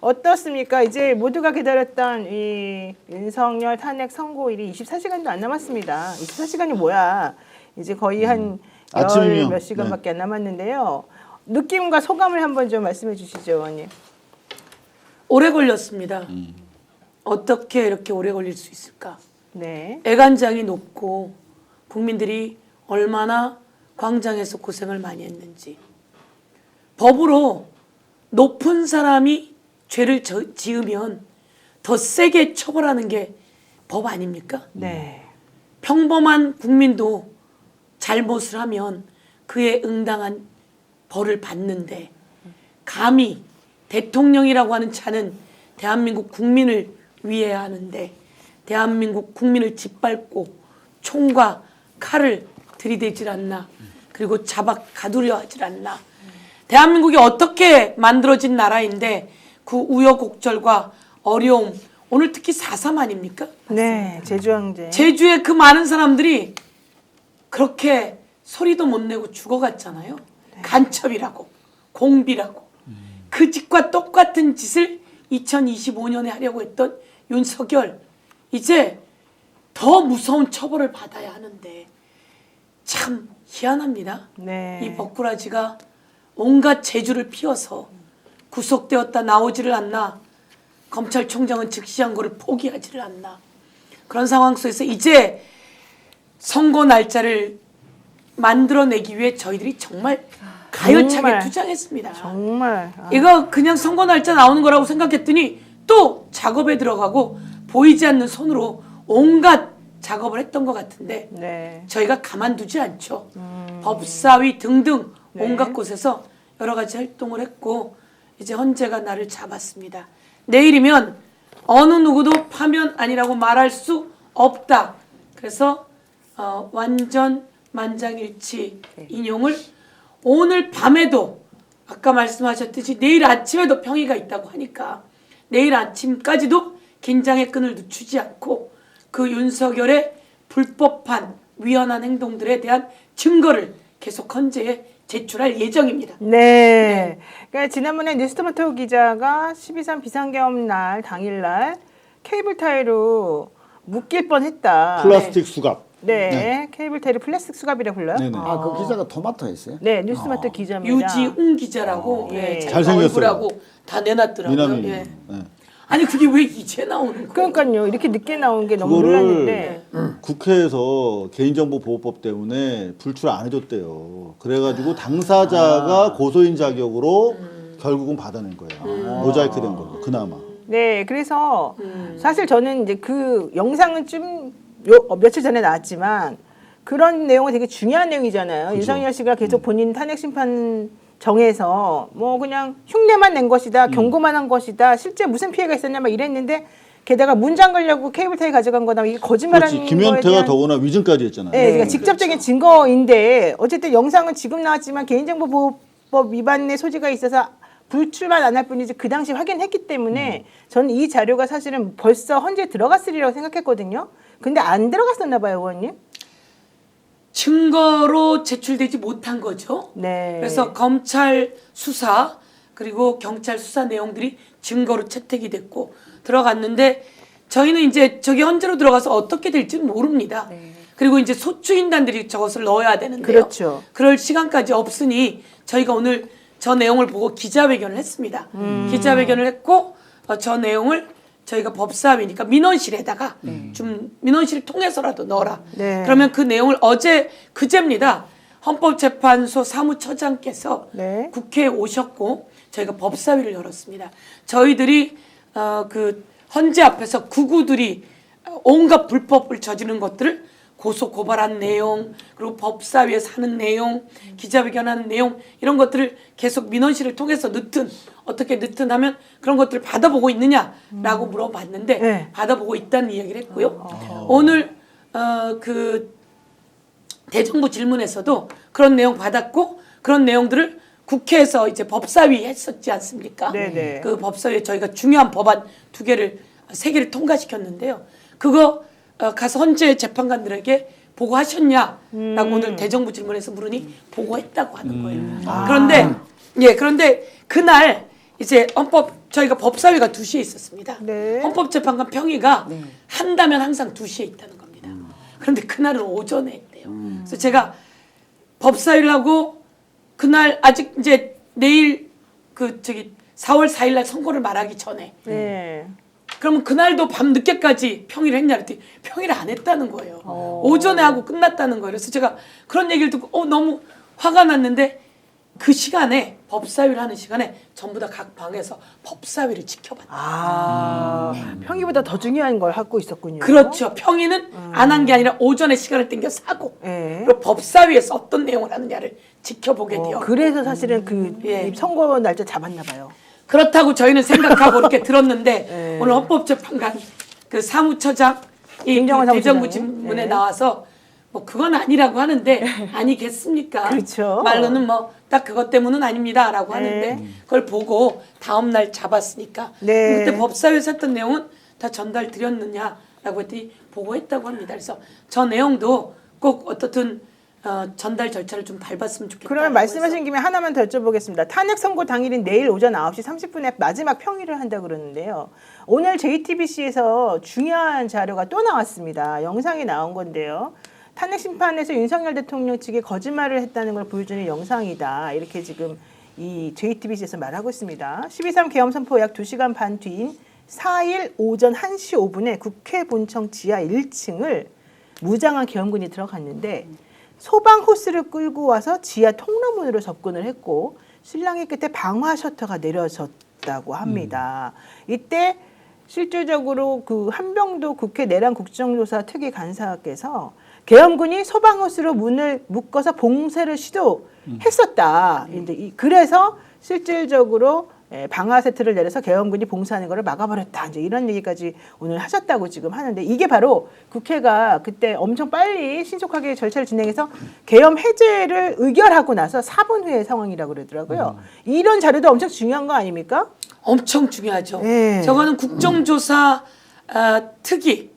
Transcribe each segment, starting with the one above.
어떻습니까? 이제 모두가 기다렸던 이 윤석열 탄핵 선고일이 24시간도 안 남았습니다. 24시간이 뭐야? 이제 거의 한 아침이면. 몇 시간밖에 안 남았는데요. 느낌과 소감을 한번 좀 말씀해 주시죠, 의원님. 오래 걸렸습니다. 어떻게 이렇게 오래 걸릴 수 있을까? 네. 애간장이 높고 국민들이 얼마나 광장에서 고생을 많이 했는지. 법으로 높은 사람이 죄를 지으면 더 세게 처벌하는 게 법 아닙니까? 네. 평범한 국민도 잘못을 하면 그에 응당한 벌을 받는데 감히 대통령이라고 하는 자는 대한민국 국민을 위해야 하는데 대한민국 국민을 짓밟고 총과 칼을 들이대질 않나 그리고 잡아 가두려 하질 않나 대한민국이 어떻게 만들어진 나라인데 그 우여곡절과 어려움 오늘 특히 4.3 아닙니까? 네, 제주항제. 제주의 그 많은 사람들이 그렇게 소리도 못 내고 죽어갔잖아요. 간첩이라고 공비라고 그 짓과 똑같은 짓을 2025년에 하려고 했던 윤석열 이제 더 무서운 처벌을 받아야 하는데 참 희한합니다. 네. 이 버꾸라지가 온갖 재주를 피워서 구속되었다 나오지를 않나 검찰총장은 즉시항고를 포기하지를 않나 그런 상황 속에서 이제 선고 날짜를 만들어내기 위해 저희들이 정말 가열차게 정말, 투쟁했습니다. 정말. 이거 그냥 선거 날짜 나오는 거라고 생각했더니 또 작업에 들어가고 보이지 않는 손으로 온갖 작업을 했던 것 같은데 네. 저희가 가만두지 않죠. 법사위 등등 네. 온갖 곳에서 여러 가지 활동을 했고 이제 헌재가 나를 잡았습니다. 내일이면 어느 누구도 파면 아니라고 말할 수 없다. 그래서 완전 만장일치 인용을 오늘 밤에도 아까 말씀하셨듯이 내일 아침에도 평의가 있다고 하니까 내일 아침까지도 긴장의 끈을 늦추지 않고 그 윤석열의 불법한 위헌한 행동들에 대한 증거를 계속 헌재에 제출할 예정입니다. 네. 그러니까 지난번에 뉴스토마토 기자가 12.3 비상계엄 날 당일날 케이블 타이로 묶일 뻔했다. 플라스틱 수갑. 네. 케이블 타이를 플라스틱 수갑이라 불러요? 네네. 아, 그 기자가 토마토였어요? 네, 뉴스토마토 기자입니다. 유지웅 기자라고 예. 잘생겼어요. 얼굴하고 다 내놨더라고요. 미남이. 예. 네. 아니 그게 왜 이제 나오는 거예요? 그러니까요. 이렇게 늦게 나온 게 너무 그거를 놀랐는데. 국회에서 개인정보보호법 때문에 불출 안 해줬대요. 그래가지고 당사자가 고소인 자격으로 결국은 받아낸 거예요. 모자이크 된 걸로 그나마. 네, 그래서 사실 저는 이제 그 영상은 좀 며칠 전에 나왔지만 그런 내용은 되게 중요한 내용이잖아요. 그죠. 윤석열 씨가 계속 본인 탄핵 심판 정해서 뭐 그냥 흉내만 낸 것이다, 경고만 한 것이다, 실제 무슨 피해가 있었냐 막 이랬는데 게다가 문장 걸려고 케이블 타이 가져간 거다 이게 거짓말하는 그렇지. 거에 김현태가 대한 더구나 위증까지 했잖아요. 네, 그러니까 직접적인 증거인데 어쨌든 영상은 지금 나왔지만 개인정보보호법 위반의 소지가 있어서 불출만 안 할 뿐이지 그 당시 확인했기 때문에 저는 이 자료가 사실은 벌써 헌재에 들어갔으리라고 생각했거든요. 근데 안 들어갔었나 봐요, 의원님. 증거로 제출되지 못한 거죠. 네. 그래서 검찰 수사 그리고 경찰 수사 내용들이 증거로 채택이 됐고 들어갔는데 저희는 이제 저기 헌재로 들어가서 어떻게 될지는 모릅니다. 그리고 이제 소추인단들이 저것을 넣어야 되는데요. 그렇죠. 그럴 시간까지 없으니 저희가 오늘 저 내용을 보고 기자회견을 했습니다. 기자회견을 했고 저 내용을 저희가 법사위니까 민원실에다가 좀 민원실을 통해서라도 넣어라. 네. 그러면 그 내용을 그제입니다. 헌법재판소 사무처장께서 네. 국회에 오셨고 저희가 법사위를 열었습니다. 저희들이 그 헌재 앞에서 구구들이 온갖 불법을 저지른 것들을 고소 고발한 내용 그리고 법사위에서 하는 내용 기자회견하는 내용 이런 것들을 계속 민원실을 통해서 어떻게 하면 그런 것들을 받아보고 있느냐라고 물어봤는데 네. 받아보고 있다는 이야기를 했고요. 오늘 그 대정부 질문에서도 그런 내용 받았고 그런 내용들을 국회에서 이제 법사위 했었지 않습니까? 네네. 그 법사위에 저희가 중요한 법안 3개를 통과시켰는데요. 그거 가서 헌재 재판관들에게 보고하셨냐라고 오늘 대정부 질문에서 물으니 보고했다고 하는 거예요. 그런데 그날 이제 저희가 법사위가 2시에 있었습니다. 네. 헌법재판관 평의가 한다면 항상 2시에 있다는 겁니다. 그런데 그날은 오전에 했대요. 그래서 제가 법사위를 하고 그날 아직 이제 내일 4월 4일 날 선고를 말하기 전에 네. 그러면 그날도 밤 늦게까지 평의를 했냐 그랬더니 평의를 안 했다는 거예요. 오전에 하고 끝났다는 거예요. 그래서 제가 그런 얘기를 듣고 너무 화가 났는데 그 시간에 법사위를 하는 시간에 전부 다 각 방에서 법사위를 지켜봤다. 평일보다 더 중요한 걸 하고 있었군요. 그렇죠. 평의는 안 한 게 아니라 오전에 시간을 땡겨서 하고 네. 그리고 법사위에서 어떤 내용을 하느냐를 지켜보게 되었고 그래서 사실은 그 예. 이 선거 날짜 잡았나 봐요. 그렇다고 저희는 생각하고 이렇게 들었는데 네. 오늘 헌법재판관 그 사무처장 이 김정은 대정부 사무처장이. 질문에 네. 나와서 뭐 그건 아니라고 하는데 아니겠습니까? 그렇죠. 말로는 뭐 딱 그것 때문은 아닙니다라고 네. 하는데 그걸 보고 다음 날 잡았으니까 네. 그때 법사위에서 했던 내용은 다 전달 드렸느냐라고 했더니 보고했다고 합니다. 그래서 저 내용도 꼭 어떻든 전달 절차를 좀 밟았으면 좋겠다. 그러면 말씀하신 김에 하나만 더 여쭤보겠습니다. 탄핵 선고 당일인 내일 오전 9시 30분에 마지막 평의를 한다고 그러는데요. 오늘 JTBC에서 중요한 자료가 또 나왔습니다. 영상이 나온 건데요. 탄핵 심판에서 윤석열 대통령 측이 거짓말을 했다는 걸 보여주는 영상이다. 이렇게 지금 이 JTBC에서 말하고 있습니다. 12.3 계엄 선포 약 2시간 반 뒤인 4일 오전 1시 5분에 국회 본청 지하 1층을 무장한 계엄군이 들어갔는데 소방 호스를 끌고 와서 지하 통로문으로 접근을 했고 신랑이 끝에 방화 셔터가 내려졌다고 합니다. 이때 실질적으로 그 한병도 국회 내란 국정조사 특위 간사께서 계엄군이 소방 호스로 문을 묶어서 봉쇄를 시도했었다. 그래서 실질적으로 방화 세트를 내려서 계엄군이 봉쇄하는 것을 막아버렸다. 이제 이런 얘기까지 오늘 하셨다고 지금 하는데 이게 바로 국회가 그때 엄청 빨리 신속하게 절차를 진행해서 계엄 해제를 의결하고 나서 4분 후의 상황이라고 그러더라고요. 이런 자료도 엄청 중요한 거 아닙니까? 엄청 중요하죠. 네. 저거는 국정조사 특위의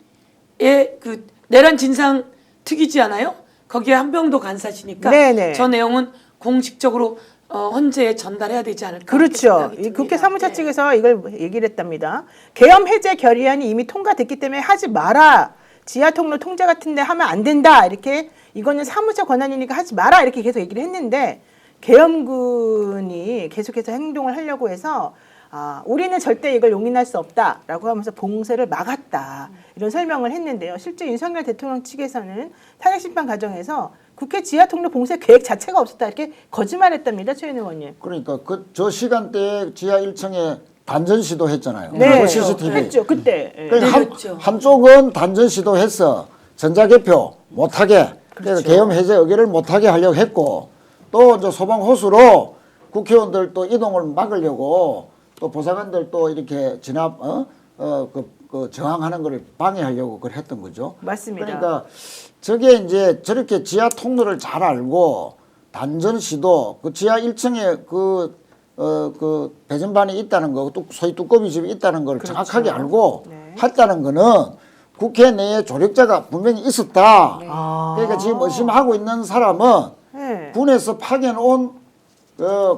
그 내란 진상 특위지 않아요? 거기에 한병도 간사시니까 네네. 저 내용은 공식적으로 헌재에 전달해야 되지 않을까. 그렇죠. 이 국회 사무처 측에서 이걸 얘기를 했답니다. 계엄 해제 결의안이 이미 통과됐기 때문에 하지 마라. 지하 통로 통제 같은 데 하면 안 된다. 이렇게 이거는 사무처 권한이니까 하지 마라. 이렇게 계속 얘기를 했는데 계엄군이 계속해서 행동을 하려고 해서 우리는 절대 이걸 용인할 수 없다라고 하면서 봉쇄를 막았다. 이런 설명을 했는데요. 실제 윤석열 대통령 측에서는 탄핵 심판 과정에서 국회 지하 통로 봉쇄 계획 자체가 없었다. 이렇게 거짓말했답니다. 최윤 의원님. 그러니까 저 시간대에 지하 1층에 단전 시도했잖아요. 네, 그 CCTV. 했죠. 그때. 예. 그러니까 내렸죠. 한쪽은 단전 시도해서 전자개표 못하게 그래서 계엄 해제 의결을 못하게 하려고 했고 또 이제 소방 호수로 국회의원들 또 이동을 막으려고 또 보좌관들 또 이렇게 진압 그 저항하는 걸 방해하려고 그걸 했던 거죠. 맞습니다. 그러니까 저게 이제 저렇게 지하 통로를 잘 알고 단전 시도 그 지하 1층에 그 배전반이 있다는 거, 소위 뚜껑이 집이 있다는 걸 그렇죠. 정확하게 알고 네. 했다는 거는 국회 내에 조력자가 분명히 있었다. 그러니까 지금 의심하고 있는 사람은 네. 군에서 파견 온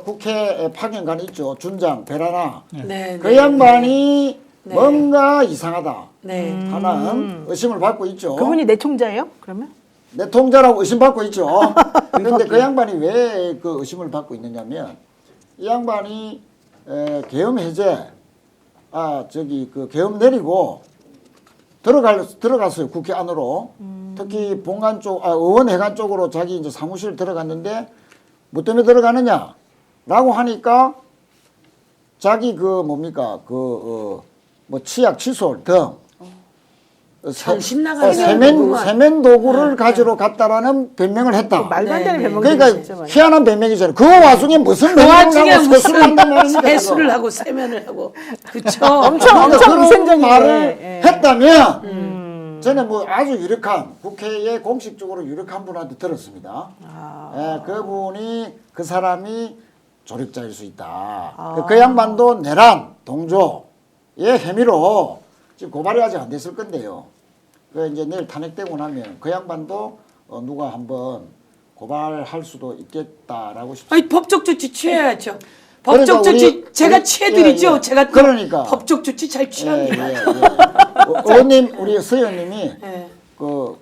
국회 파견관이 있죠. 준장, 베라나. 네, 그 네, 양반이 네. 뭔가 이상하다 네. 하는 의심을 받고 있죠. 그분이 내 총자예요? 그러면? 내통자라고 의심받고 있죠. 그런데 그 양반이 왜 그 의심을 받고 있느냐면 이 양반이 계엄 해제 그 계엄 내리고 들어갔어요. 국회 안으로. 특히 본관 쪽 의원회관 쪽으로 자기 이제 사무실 들어갔는데 뭐 때문에 들어가느냐라고 하니까 자기 그 뭡니까 뭐 치약 칫솔 등 정신 나간 세면 도구를 가지러 갔다라는 변명을 했다. 말도 안 되는 네, 변명이 그러니까 진짜 많아요. 희한한 변명이잖아요. 그 와중에 무슨 그 와중에 변명을 하고 세수를 한단 말입니까? 무슨 세수를 하고 세면을 하고 그쵸. 엄청 그런 위생적인 말을 예. 했다면 저는 뭐 아주 유력한 국회에 공식적으로 유력한 분한테 들었습니다. 그분이 그 사람이 조력자일 수 있다. 그 양반도 내란 동조의 혐의로 지금 고발이 아직 안 됐을 건데요. 그 이제 내일 탄핵되고 나면 그 양반도 누가 한번 고발할 수도 있겠다라고 싶습니다. 아니, 법적 조치 취해야죠. 법적 그러니까 조치 제가 우리- 취해드리죠. 예, 예. 제가 또 그러니까. 법적 조치 잘 취합니다. 의원님 우리 서의원님이 예. 그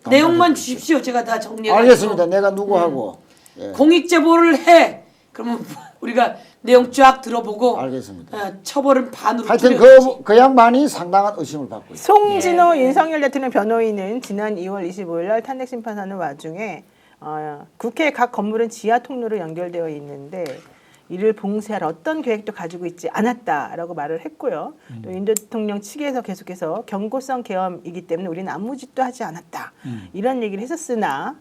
내용만 담당해 주십시오. 제가 다 정리해. 알겠습니다. 내가 누구하고 예. 공익 제보를 해. 그러면 우리가 내용 쫙 들어보고 알겠습니다. 처벌은 반으로 하여튼 줄여야지. 그 양반이 상당한 의심을 받고 있어요. 송진호 윤석열 대통령 변호인은 지난 2월 25일 날 탄핵 심판하는 와중에 국회 각 건물은 지하 통로로 연결되어 있는데 이를 봉쇄할 어떤 계획도 가지고 있지 않았다라고 말을 했고요. 또 윤 대통령 측에서 계속해서 경고성 계엄이기 때문에 우리는 아무 짓도 하지 않았다. 이런 얘기를 했었으나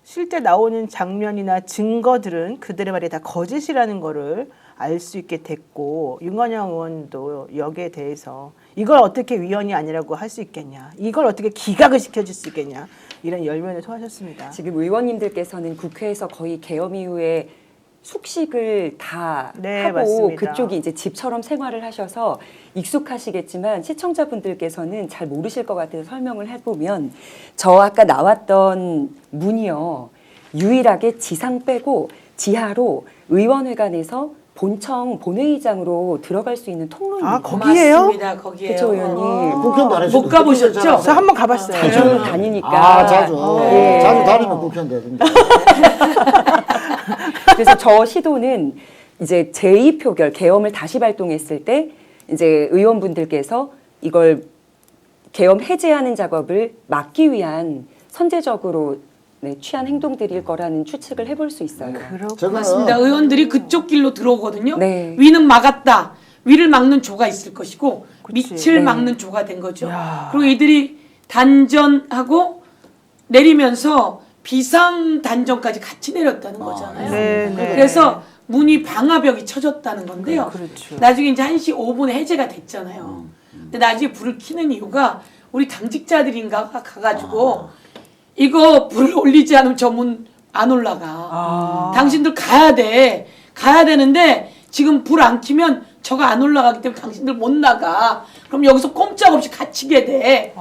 실제 나오는 장면이나 증거들은 그들의 말이 다 거짓이라는 거를 알 수 있게 됐고 윤건영 의원도 여기에 대해서 이걸 어떻게 위헌이 아니라고 할 수 있겠냐. 이걸 어떻게 기각을 시켜줄 수 있겠냐. 이런 열변을 토하셨습니다. 지금 의원님들께서는 국회에서 거의 계엄 이후에 숙식을 다 네, 하고 맞습니다. 그쪽이 이제 집처럼 생활을 하셔서 익숙하시겠지만 시청자분들께서는 잘 모르실 것 같아서 설명을 해보면 저 아까 나왔던 문이요. 유일하게 지상 빼고 지하로 의원회관에서 본청 본회의장으로 들어갈 수 있는 통로입니다. 아, 거기에요? 맞습니다. 거기에요. 그렇죠, 의원님. 국회의원도 안 하시고 못 가보셨죠? 국회의원 저 한 번 가봤어요. 자주 다니니까. 아 자주 예. 자주 다니면 국회의원 되던데. 그래서 저 시도는 이제 제2표결 계엄을 다시 발동했을 때 이제 의원분들께서 이걸 계엄 해제하는 작업을 막기 위한 선제적으로 취한 행동들일 거라는 추측을 해볼 수 있어요. 저거는 맞습니다. 의원들이 그쪽 길로 들어오거든요. 네. 위는 막았다. 위를 막는 조가 있을 것이고 밑을 네. 막는 조가 된 거죠. 그리고 이들이 단전하고 내리면서 비상 단전까지 같이 내렸다는 거잖아요. 네, 네. 그래서 문이 방화벽이 쳐졌다는 건데요. 그렇죠. 나중에 이제 1시 5분에 해제가 됐잖아요. 근데 나중에 불을 켜는 이유가 우리 당직자들인가가 가가지고 이거 불을 올리지 않으면 저 문 안 올라가. 당신들 가야 돼. 가야 되는데 지금 불 안 켜면 저가 안 올라가기 때문에 당신들 못 나가. 그럼 여기서 꼼짝없이 갇히게 돼.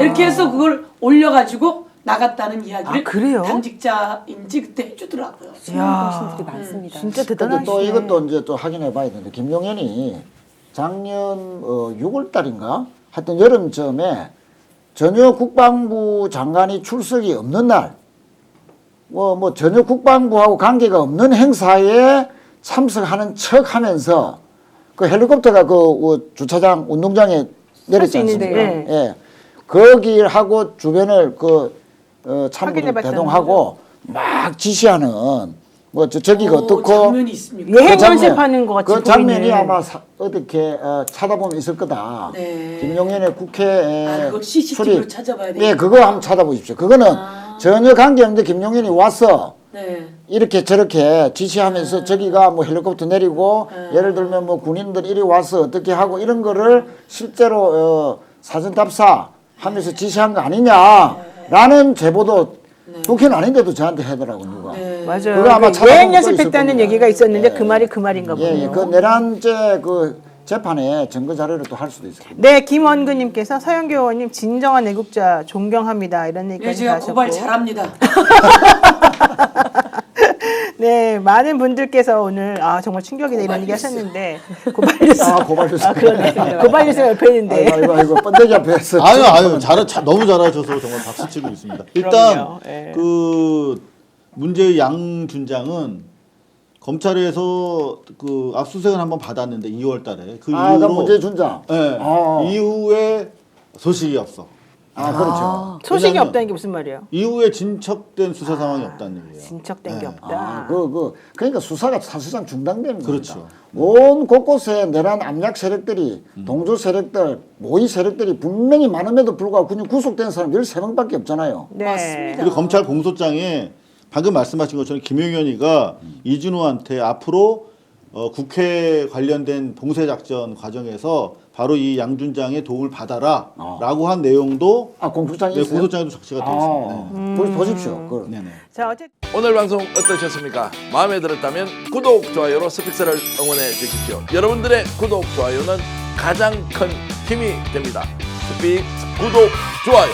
이렇게 해서 그걸 올려가지고 나갔다는 이야기를 그래요? 당직자인지 그때 해주더라고요. 정신들이 많습니다. 진짜 근데 대단하시네. 또 이것도 이제 또 확인해 봐야 되는데 김용현이 작년 6월 달인가 하여튼 여름쯤에 전혀 국방부 장관이 출석이 없는 날 뭐 전혀 국방부하고 관계가 없는 행사에 참석하는 척 하면서 그 헬리콥터가 그 주차장 운동장에 내렸지 있는데, 않습니까? 예. 거기하고 주변을 참고를 확인해봤다는 대동하고 막 지시하는 뭐 저기가 어떻고 장면이 있습니까? 예행 그 장면, 연습하는 것 같이 그 장면이 보이는. 아마 어떻게 찾아보면 있을 거다. 네. 김용현의 국회 그거 CCTV로 찾아봐야 돼요. 네, 그거 한번 찾아보십시오. 그거는 전혀 관계없는데 김용현이 와서 네. 이렇게 저렇게 지시하면서 저기가 뭐 헬리콥터 내리고 예를 들면 뭐 군인들 이리 와서 어떻게 하고 이런 거를 실제로 사전 답사 하면서 지시한 거 아니냐라는 제보도 국회는 아닌데도 저한테 하더라고 누가. 맞아요. 그거 아마 그 찾아보면 예행 또 연습했다는 있을 얘기가 있었는데 겁니다. 그 말이 그 말인가 보네요. 예, 그 내란죄 그 재판에 증거 자료를 또 할 수도 있을 겁니다. 네, 김원근님께서 서영교 의원님 진정한 애국자 존경합니다 이런 네, 얘기까지 제가 하셨고. 고발 잘합니다. 네, 많은 분들께서 오늘 정말 충격이다 이런 얘기 하셨는데 고발뉴스. 고발뉴스. 그러네. 고발뉴스가 옆에 있는데. 아이고 번데기 앞에서. 아유 너무 잘하셔서 정말 박수 치고 있습니다. 일단 그럼요. 예. 그 문제의 양준장은 검찰에서 그 압수수색을 한번 받았는데 2월달에 그 그 이후로 문제 준장. 예, 이후에 소식이 없어. 그렇죠. 소식이 왜냐면 없다는 게 무슨 말이에요? 이후에 진척된 수사 상황이 없다는 얘기예요. 진척된 게 없다. 그러니까 수사가 사실상 중단되는 겁니다. 그렇죠. 온 곳곳에 내란 압력 세력들이 동조 세력들, 모의 세력들이 분명히 많음에도 불구하고 그냥 구속된 사람 13명밖에 없잖아요. 네. 맞습니다. 그리고 검찰 공소장에 방금 말씀하신 것처럼 김용현이가 이준호한테 앞으로 국회 관련된 봉쇄 작전 과정에서 바로 이 양준장의 도움을 받아라라고 한 내용도 공소장이 네, 있어요? 공소장에도 적시가 되어 있습니다. 보십시오. 그걸. 네네. 자, 어쨌든 오늘 방송 어떠셨습니까? 마음에 들었다면 구독, 좋아요로 스픽스를 응원해 주십시오. 여러분들의 구독, 좋아요는 가장 큰 힘이 됩니다. 스픽스 구독, 좋아요.